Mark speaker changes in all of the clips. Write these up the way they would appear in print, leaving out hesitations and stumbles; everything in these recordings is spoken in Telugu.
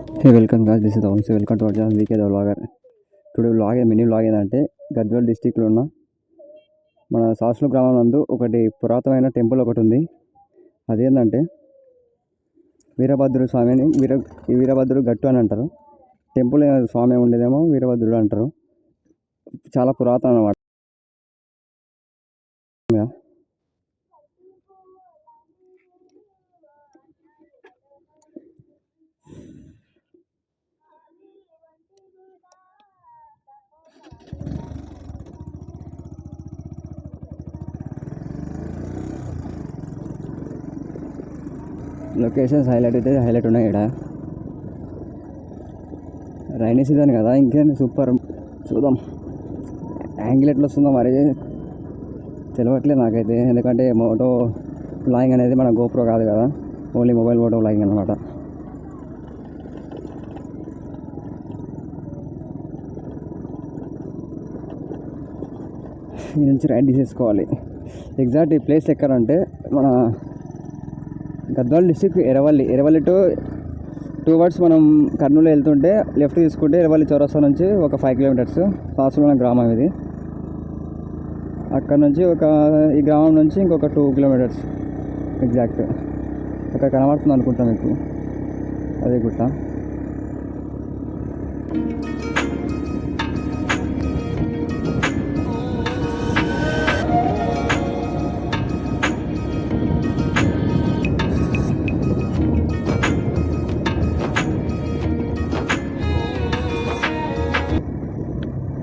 Speaker 1: Hey, welcome guys. This is Avans. Welcome to our channel VK the Vlogger. Today vlog mini vlog ఏంటంటే గద్వాల్ డిస్టిక్లో ఉన్న మన సాస్లో గ్రామం నందు ఒకటి పురాతనమైన టెంపుల్ ఒకటి ఉంది. అదేంటంటే వీరభద్రుడు స్వామిని వీరభద్రుడు గట్టు అని అంటారు. టెంపుల్ స్వామి ఉండేదేమో వీరభద్రుడు అంటారు. చాలా పురాతన అన్నమాట. లొకేషన్స్ హైలైట్ ఉన్నాయి ఇక్కడ. రైనీ సీజన్ కదా, ఇంకేం సూపర్. చూద్దాం యాంగిల్ ఎట్లా వస్తుందో మరి తెలియట్లేదు నాకైతే, ఎందుకంటే మోటో వ్లాగింగ్ అనేది మన గోప్రో కాదు కదా, ఓన్లీ మొబైల్ మోటో వ్లాగింగ్ అనమాట. ఈ నుంచి రైడ్ తీసేసుకోవాలి. ఎగ్జాక్ట్ ఈ ప్లేస్ ఎక్కడంటే మన గద్వాల్ డిస్టిక్ ఎరవల్లి టువర్డ్స్ మనం కర్నూలు వెళ్తుంటే లెఫ్ట్ తీసుకుంటే ఎరవల్లి చౌరస్తా నుంచి ఒక 5 కిలోమీటర్స్ సాసులో గ్రామం ఇది. అక్కడ నుంచి ఈ గ్రామం నుంచి ఇంకొక 2 కిలోమీటర్స్ ఎగ్జాక్ట్ అక్కడ కనబడుతుంది అనుకుంటా మీకు, అదే గుట్ట.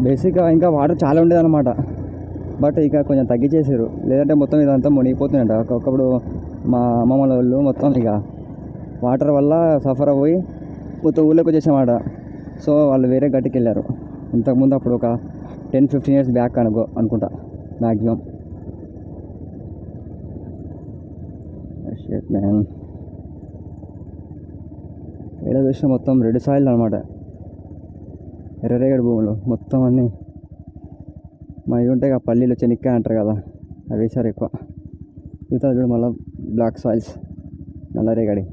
Speaker 1: బేసిక్గా ఇంకా వాటర్ చాలా ఉండేది అనమాట, బట్ ఇక కొంచెం తగ్గించేసారు. లేదంటే మొత్తం ఇదంతా మునిగిపోతుందంట. ఒకప్పుడు మా అమ్మమ్మ వాళ్ళు మొత్తం ఇక వాటర్ వల్ల సఫర్ అయ్యి మొత్తం ఊళ్ళోకి వచ్చేసామాట. సో వాళ్ళు వేరే గట్టికి వెళ్ళారు. ఇంతకుముందు అప్పుడు ఒక 10-15 ఇయర్స్ బ్యాక్ అనుకుంటా మ్యాక్సిమం. ఏడ చూసినా మొత్తం రెడ్ సాయిల్ అనమాట, ఎర్రరేగడి భూములు మొత్తం అన్నీ. మా ఇవి ఉంటాయి కదా పల్లీలు, చెనిక్కాయ అంటారు కదా, అవి వేసారు ఎక్కువ. ఇతర చూడు మళ్ళీ బ్లాక్ సాయిల్స్, నల్లరేగడి.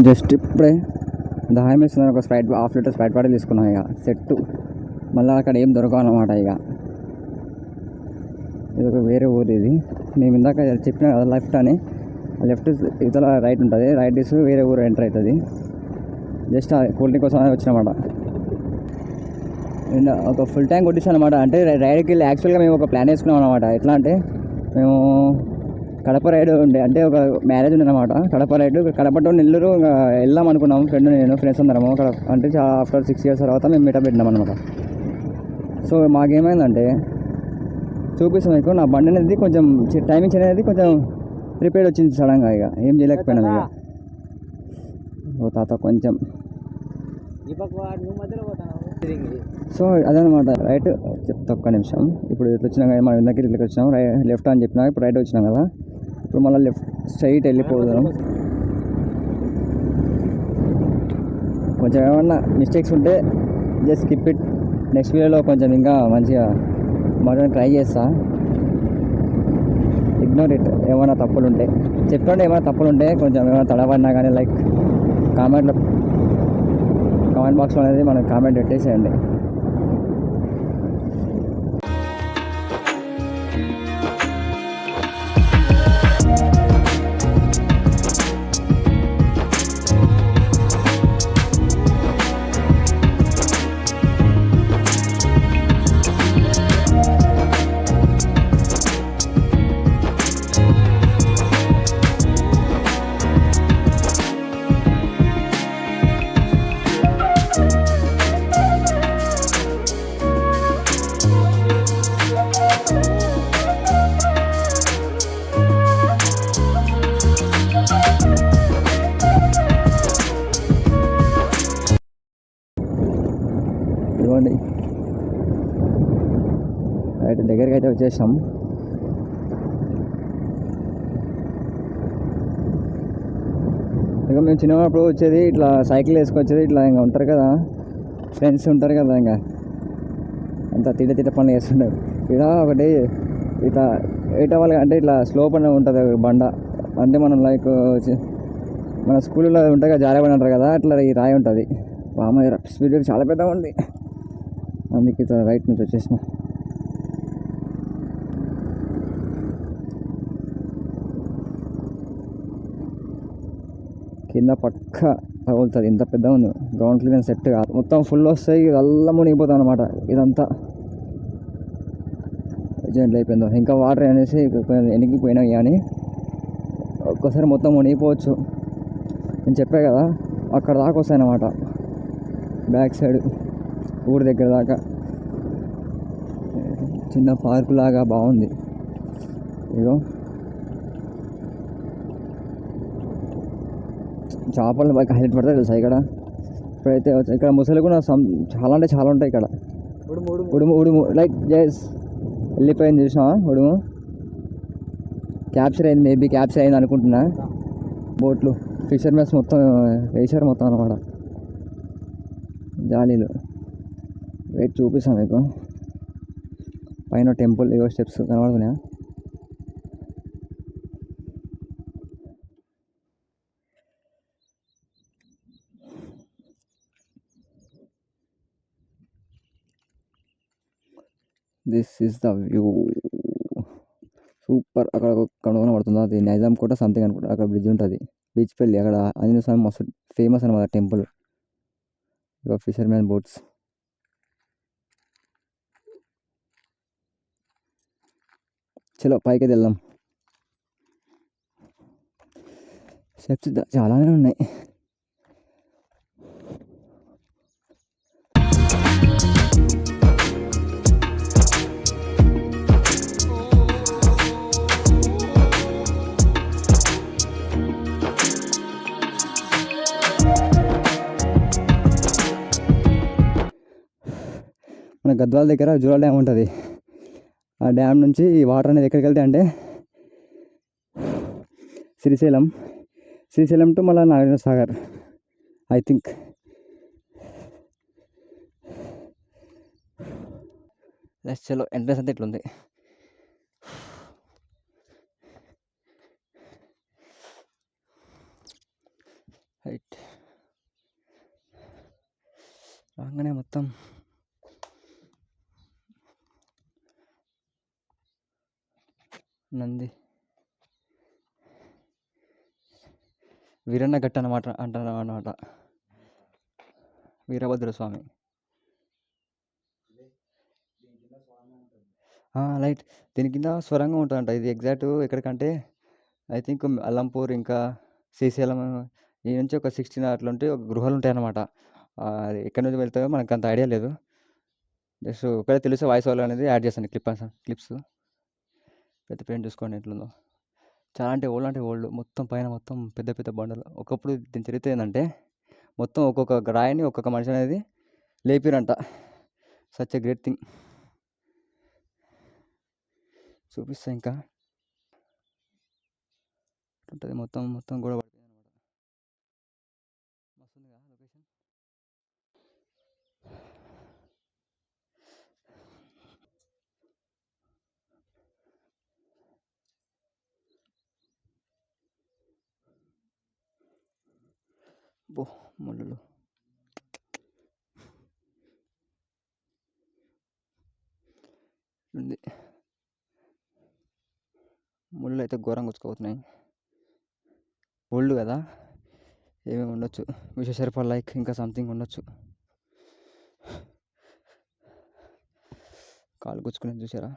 Speaker 1: జస్ట్ ఇప్పుడే దాహం వేస్తున్నాను, ఒక స్ప్రైట్ ½ లీటర్ స్ప్రైట్ బాటిల్ తీసుకున్నాను. ఇక సెట్టు మళ్ళీ అక్కడ ఏం దొరకాలన్నమాట. ఇక ఇది ఒక వేరే ఊరు. ఇది మేము ఇందాక చెప్పిన కదా లెఫ్ట్ అని, లెఫ్ట్ ఇతల రైట్ ఉంటుంది, రైట్ తీసి వేరే ఊరు ఎంటర్ అవుతుంది. జస్ట్ కూల్ డ్రింక్ కోసం వచ్చినమాట. ఒక ఫుల్ ట్యాంక్ కొట్టిస్తాను అనమాట. అంటే రైడ్కి వెళ్ళి యాక్చువల్గా మేము ఒక ప్లాన్ వేసుకున్నాం అనమాట. ఎట్లా అంటే మేము కడప రైడ్ ఉండే, అంటే ఒక మ్యారేజ్ ఉందన్నమాట. కడప రైడ్, కడప టు నెల్లూరు వెళ్దాం అనుకున్నాము. ఫ్రెండ్స్ అందరము అంటే ఆఫ్టర్ 6 ఇయర్స్ తర్వాత మేము మీటప్ పెట్టినాం అనమాట. సో మాకేమైందంటే చూపిస్తాం మీకు, నా బండి అనేది కొంచెం టైమింగ్స్ అనేది కొంచెం ప్రిపేర్డ్ వచ్చింది సడన్గా. ఇక ఏం చేయలేకపోయినాం. ఇక ఓ తాత కొంచెం. సో అదనమాట రైట్. చెప్తా ఒక్క నిమిషం. ఇప్పుడు ఇట్లా వచ్చినాం కదా, మనం ఇందాక ఇట్లకి వచ్చినాం, లెఫ్ట్ అని చెప్పినా, ఇప్పుడు రైట్ వచ్చినాం కదా. ఇప్పుడు మళ్ళీ లెఫ్ట్ స్ట్రైట్ వెళ్ళిపోదాం. కొంచెం ఏమన్నా మిస్టేక్స్ ఉంటే జస్ట్ స్కిప్ ఇట్. నెక్స్ట్ వీడియోలో కొంచెం ఇంకా మంచిగా మనం ట్రై చేస్తా. Ignore it. ఏమైనా తప్పులు ఉంటే చెప్పండి, ఏమైనా తప్పులు ఉంటే కొంచెం ఏమైనా తడబడినా కానీ లైక్ కామెంట్ బాక్స్లో అనేది మనం కామెంట్ పెట్టేసేయండి. ఇదిగోండి రైట్ దగ్గరికి అయితే వచ్చేసాం. ఇక మేము చిన్నప్పుడు వచ్చేది ఇట్లా సైకిల్ వేసుకొచ్చేది ఇట్లా ఇంకా ఉంటారు కదా ఫ్రెండ్స్ ఉంటారు కదా ఇంకా అంతా తిట్ట పనులు చేస్తుంటారు. ఇక్కడ ఒకటి ఇట్లా వాళ్ళు అంటే ఇట్లా స్లోప్ అని ఉంటుంది బండ, అంటే మనం లైక్ మన స్కూల్లో ఉంటాయి కదా జారేబండి అంటారు కదా, అట్లా ఈ రాయి ఉంటుంది. బామ్మ స్పీడ్ చాలా పెద్దగా ఉంది, అందుకే ఇట్లా రైట్ నుంచి వచ్చేసిన. కింద పక్క తగులుతుంది, ఇంత పెద్దగా ఉంది. గ్రౌండ్ క్లియరెన్స్ సెట్ కాదు, మొత్తం ఫుల్ వస్తాయి, ఇదల్లా మునిగిపోతుంది అనమాట. ఇదంతా ఏజెంట్లు అయిపోయిందో ఇంకా వాటర్ అనేసి వెనక్కి పోయినాయి, కానీ ఒక్కసారి మొత్తం మునిగిపోవచ్చు. నేను చెప్పా కదా అక్కడ దాకా వస్తాయన్నమాట, బ్యాక్ సైడ్ ఊరి దగ్గర దాకా. చిన్న పార్కు లాగా బాగుంది. ఇగో చేపలు బాగా హైలైట్ పడతాయి తెలుసా ఇక్కడ. ఇప్పుడైతే ఇక్కడ ముసలి కూడా చాలా అంటే చాలా ఉంటాయి ఇక్కడ. ఉడుము లైక్ జైస్ వెళ్ళిపోయింది చూసినా, ఉడుము క్యాప్చర్ అయింది, మేబీ క్యాప్చర్ అయింది అనుకుంటున్నా. బోట్లు ఫిషర్మెన్స్ మొత్తం వేసారు మొత్తం అనమాట, జాలీలు. వెయిట్ చూపిస్తాను మీకు, పైన టెంపుల్ ఏవో స్టెప్స్ కనబడుతున్నాయా. This is the view, super. అక్కడ కనుగొనబడుతుంది అది నైజాం కోట సంథింగ్ అనుకుంటా. అక్కడ బ్రిడ్జ్ ఉంటుంది, బీచ్ పెళ్ళి. అక్కడ ఆంజనేయ స్వామి మస్తు ఫేమస్ అనమాట టెంపుల్. ఇక ఫిషర్మెన్ బోట్స్. చలో పైకి వెళ్దాం. స్టెప్స్ చాలానే ఉన్నాయి. మన గద్వాల దగ్గర జూరాల డ్యామ్ ఉంటుంది. ఆ డ్యామ్ నుంచి వాటర్ అనేది ఎక్కడికి వెళ్తాయి అంటే శ్రీశైలం టు మళ్ళీ నాగార్జున సాగర్ ఐ థింక్. చలో ఎంట్రెన్స్ అంతా ఇట్లుంది. రైట్ రాగానే మొత్తం నంది వీరన్న గట్ట అంటారన్నమాట, వీరభద్ర స్వామి. లైట్ దీని కింద స్వరంగం ఉంటుందంట. ఇది ఎగ్జాక్ట్ ఎక్కడికంటే ఐ థింక్ అల్లంపూర్ ఇంకా శ్రీశైలం ఈ నుంచి ఒక 16 అట్లా ఉంటే ఒక గృహాలు ఉంటాయి అన్నమాట. అది ఎక్కడి నుంచి వెళ్తాయో మనకు అంత ఐడియా లేదు. జస్ట్ ఒకవేళ తెలిసే వాయిస్ ఓవర్ అనేది యాడ్ చేస్తాను క్లిప్స్. పెద్ద పెయింట్ చూసుకోండి ఎట్లుందో. చాలా అంటే ఓల్డ్ మొత్తం పైన మొత్తం పెద్ద పెద్ద బండలు. ఒకప్పుడు దీని చరిత్ర ఏంటంటే మొత్తం ఒక్కొక్క రాయిని ఒక్కొక్క మనిషి అనేది లేపిరంట. Such a great thing. చూపిస్తా ఇంకా ఉంటుంది మొత్తం కూడా పడిపోయింది అనమాట. మస్తుంది కదా లొకేషన్. ముళ్ళు ఉంది, ముళ్ళు అయితే ఘోరంగా గుచ్చుకుపోతున్నాయి. ఓల్డ్ కదా, ఏమేమి ఉండొచ్చు, విశ్వేశ్వరపల్లి లైక్ ఇంకా సంథింగ్ ఉండొచ్చు. కాలు గుచ్చుకునేది చూసారా,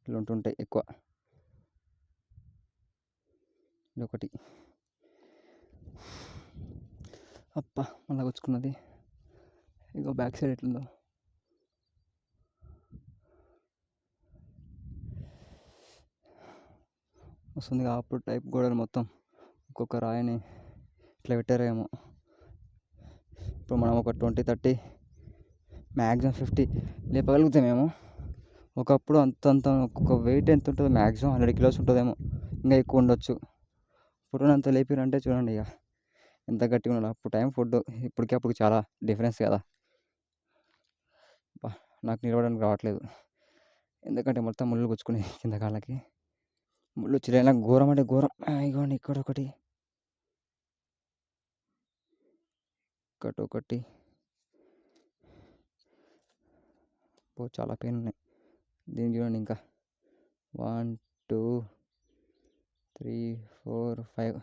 Speaker 1: ఇట్లా ఉంటుంటాయి ఎక్కువ. ఇదొకటి అప్ప మళ్ళీ గుచ్చుకున్నది. ఇగో బ్యాక్ సైడ్ ఎట్లుందో వస్తుంది. అప్పుడు టైప్ గోడలు మొత్తం ఒక్కొక్క రాయిని ఇట్లా పెట్టారేమో. ఇప్పుడు మనం ఒక 20-30 మ్యాక్సిమం 50 లేపగలుగుతామేమో. ఒకప్పుడు అంత ఒక్కొక్క వెయిట్ ఎంత ఉంటుందో మ్యాక్సిమం 100 కిలోస్ ఉంటుందేమో, ఇంకా ఎక్కువ ఉండొచ్చు. ఫోటోనంత లేపిరంటే చూడండి ఇక ఎంత గట్టిగా ఉన్నాడు. అప్పుడు టైం ఫుడ్ ఇప్పటికి అప్పుడు చాలా డిఫరెన్స్ కదా. నాకు నిలవడానికి రావట్లేదు, ఎందుకంటే మొత్తం ముళ్ళు గుచ్చుకుని కింద కాళ్ళకి ముళ్ళు చిరైనా ఘోరం అంటే ఘోరం. ఇగోండి ఇక్కడ ఒకటి, ఒకటి చాలా పెయిన్ ఉన్నాయి. దీన్ని చూడండి ఇంకా 1 2 3 4 5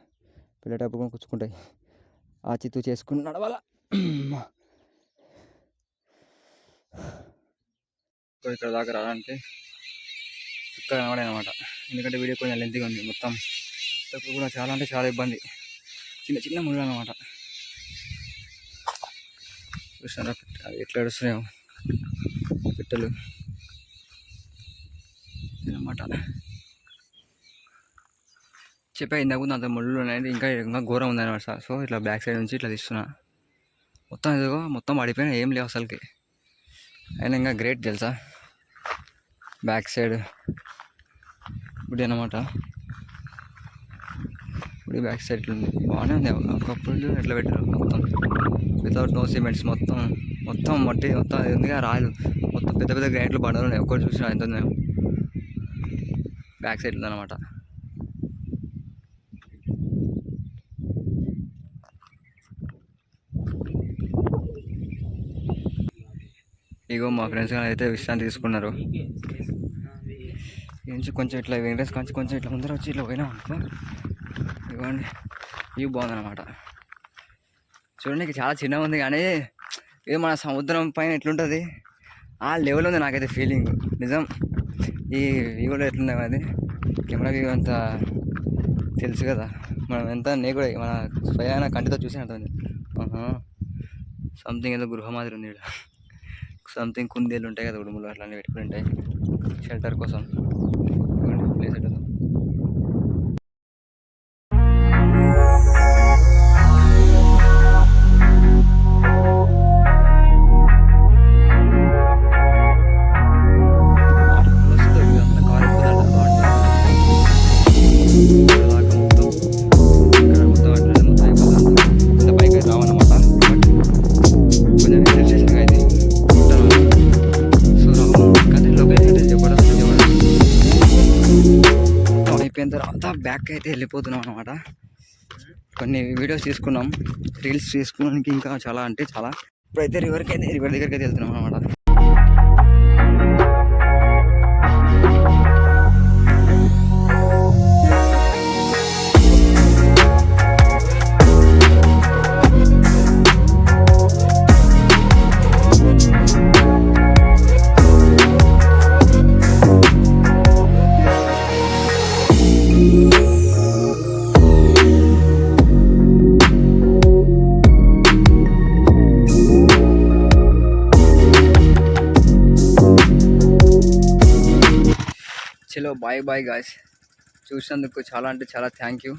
Speaker 1: పిల్లటప్పుడు కూడా కూర్చుకుంటాయి. ఆ చిత్తు చేసుకుని నడవాల. ఇక్కడ దాకా రావడానికి చుక్కగా కనబడే అనమాట, ఎందుకంటే వీడియో కొంచెం లెంతీగా ఉంది. మొత్తం ఇప్పుడు కూడా చాలా అంటే చాలా ఇబ్బంది, చిన్న చిన్న ముళ్ళు అనమాట. చూసారా ఎట్లా ఏడుస్తున్నాయో పిట్టలు అనమాట. చెప్పా ఇంతకు ముందు అంత ముళ్ళు అనేది ఇంకా ఇంకా ఘోరం ఉందన్నమాట. సో ఇట్లా బ్యాక్ సైడ్ నుంచి ఇట్లా తీస్తున్నా. మొత్తం ఇదిగో మొత్తం పడిపోయినా, ఏం లేవు అసలుకి. అయినా ఇంకా గ్రేట్ తెలుసా, బ్యాక్ సైడ్ గుడి అనమాట. గుడి బ్యాక్ సైడ్ ఇట్లా ఉంది, బాగానే ఉంది. ఒకప్పుడు ఎట్లా పెట్టారు మొత్తం వితౌట్ నో సిమెంట్స్, మొత్తం మొత్తం మట్టి మొత్తం అది ఉందిగా, రాయలు మొత్తం పెద్ద పెద్ద గ్రాంట్లు బండలు ఉన్నాయి. ఒక్కటి చూసినా ఎంత ఉంది బ్యాక్ సైడ్ ఉందన్నమాట. ఇగో మా ఫ్రెండ్స్ కానీ అయితే విశ్రాంతి తీసుకున్నారు. నుంచి కొంచెం ఇట్లా వెంకటేష్ కొంచెం కొంచెం ఇట్లా ముందర వచ్చి ఇట్లా పోయినా అనుకో, ఇవ్వండి వ్యూ బాగుందన్నమాట. చూడండి చాలా చిన్నగా ఉంది, కానీ ఇది మన సముద్రం పైన ఎట్లుంటుంది ఆ లెవెల్ ఉంది నాకైతే ఫీలింగ్. నిజం ఈ వ్యూలో ఎట్లుంది అది కెమెరా వ్యూ అంతా తెలుసు కదా, మనం ఎంత కూడా మన స్వయాన కంటితో చూసినట్టుంది. సంథింగ్ ఏదో గృహ మాదిరి ఉంది ఇక్కడ. సంథింగ్ కుందేళ్ళు ఉంటాయి కదా ఉడుములు, అట్లాంటివి పెట్టుకుని ఉంటాయి షెల్టర్ కోసం. ప్లేస్ ఎట్లా తర్వాత బ్యాక్ అయితే వెళ్ళిపోతున్నాం అనమాట. కొన్ని వీడియోస్ తీసుకున్నాం, రీల్స్ తీసుకోవడానికి ఇంకా చాలా అంటే చాలా. ఇప్పుడైతే రివర్ దగ్గరికి అయితే వెళ్తున్నాం అనమాట. చలో బాయ్ బాయ్ గాయ్స్, చూసినందుకు చాలా అంటే చాలా థ్యాంక్ యూ.